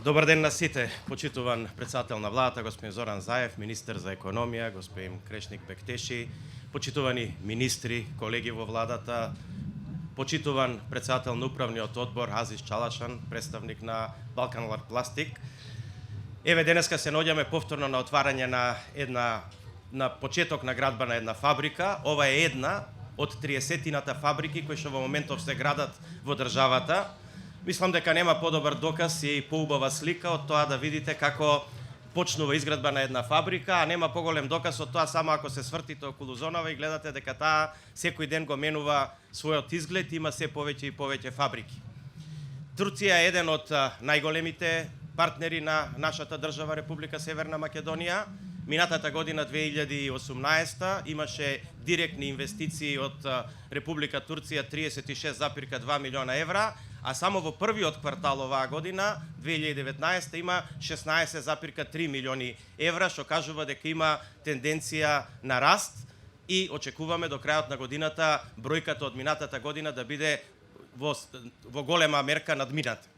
Добар ден на сите, почитуван председател на владата, господин Зоран Заев, министер за економија, господин Крешник Бектеши, почитувани министри, колеги во владата, почитуван председател на управниот одбор Азис Чалашан, представник на Балканлар Пластик. Еве денеска се наоѓаме повторно на отварање на почеток на градба на една фабрика. Ова е една од 30-тината фабрики кои што во моментов се градат во државата. Мислам дека нема подобар доказ и поубава слика од тоа да видите како почнува изградба на една фабрика, а нема поголем доказ од тоа само ако се свртите околу зонава и гледате дека таа секој ден го менува својот изглед, има се повеќе и повеќе фабрики. Турција е еден од најголемите партнери на нашата држава Република Северна Македонија. Минатата година 2018 имаше директни инвестиции од Република Турција 36,2 милиона евра, а само во првиот квартал оваа година, 2019, има 16,3 милиони евра, што кажува дека има тенденција на раст и очекуваме до крајот на годината бројката од минатата година да биде во голема мерка надмината.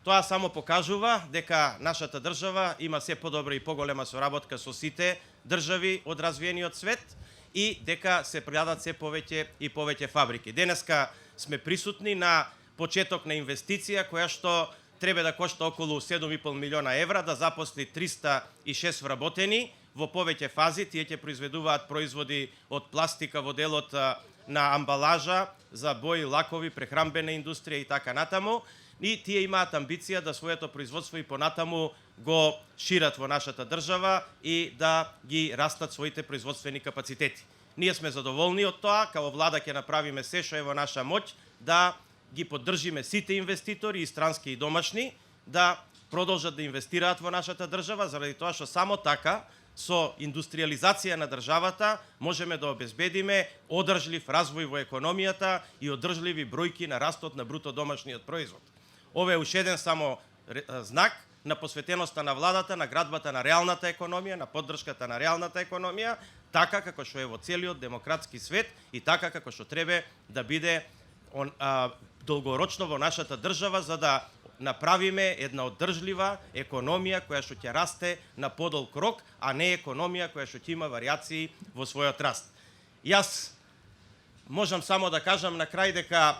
Тоа само покажува дека нашата држава има се подобра и поголема соработка со сите држави од развиениот свет и дека се градат се повеќе и повеќе фабрики. Денеска сме присутни на почеток на инвестиција која што треба да кошта околу 7,5 милиона евра, да запосли 306 вработени во повеќе фази. Тие ќе произведуваат производи од пластика во делот на амбалажа, за бои, лакови, прехрамбена индустрија и така натаму. И тие имаат амбиција да своето производство и понатаму го шират во нашата држава и да ги растат своите производствени капацитети. Ние сме задоволни од тоа, као влада ќе направиме се што е во наша моќ да ги поддржиме сите инвеститори, и странски и домашни, да продолжат да инвестираат во нашата држава, заради тоа што само така, со индустриализација на државата, можеме да обезбедиме одржлив развој во економијата и одржливи бројки на растот на бруто домашниот производ. Ова е уште еден само знак на посветеноста на владата, на градбата на реалната економија, на поддршката на реалната економија, така како што е во целиот демократски свет и така како што треба да биде долгорочно во нашата држава, за да направиме една одржлива економија која што ќе расте на подолг рок, а не економија која што ќе има варијации во својот раст. Јас можам само да кажам на крај дека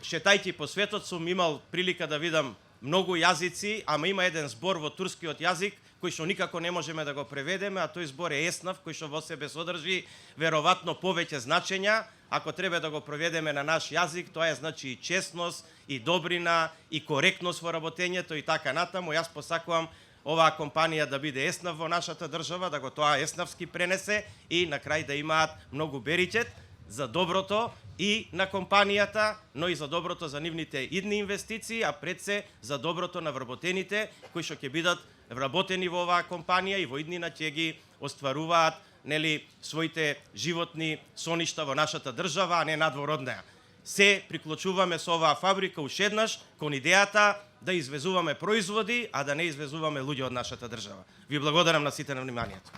шетајќи по светот сум имал прилика да видам многу јазици, ама има еден збор во турскиот јазик кој што никако не можеме да го преведеме, а тој збор е еснав, кој што во себе содржи веројатно повеќе значења. Ако треба да го преведеме на наш јазик, тоа е значи и честност, и добрина, и коректност во работењето и така натаму. Јас посакувам оваа компанија да биде еснав во нашата држава, да го тоа еснавски пренесе и на крај да имаат многу беричет за доброто и на компанијата, но и за доброто за нивните идни инвестиции, а пред се за доброто на вработените кои што ќе бидат вработени во оваа компанија и во иднина ќе ги остваруваат своите животни соништа во нашата држава, а не надвор од неа. Се приклучуваме со оваа фабрика уште еднаш кон идејата да извезуваме производи, а да не извезуваме луѓе од нашата држава. Ви благодарам на сите на вниманието.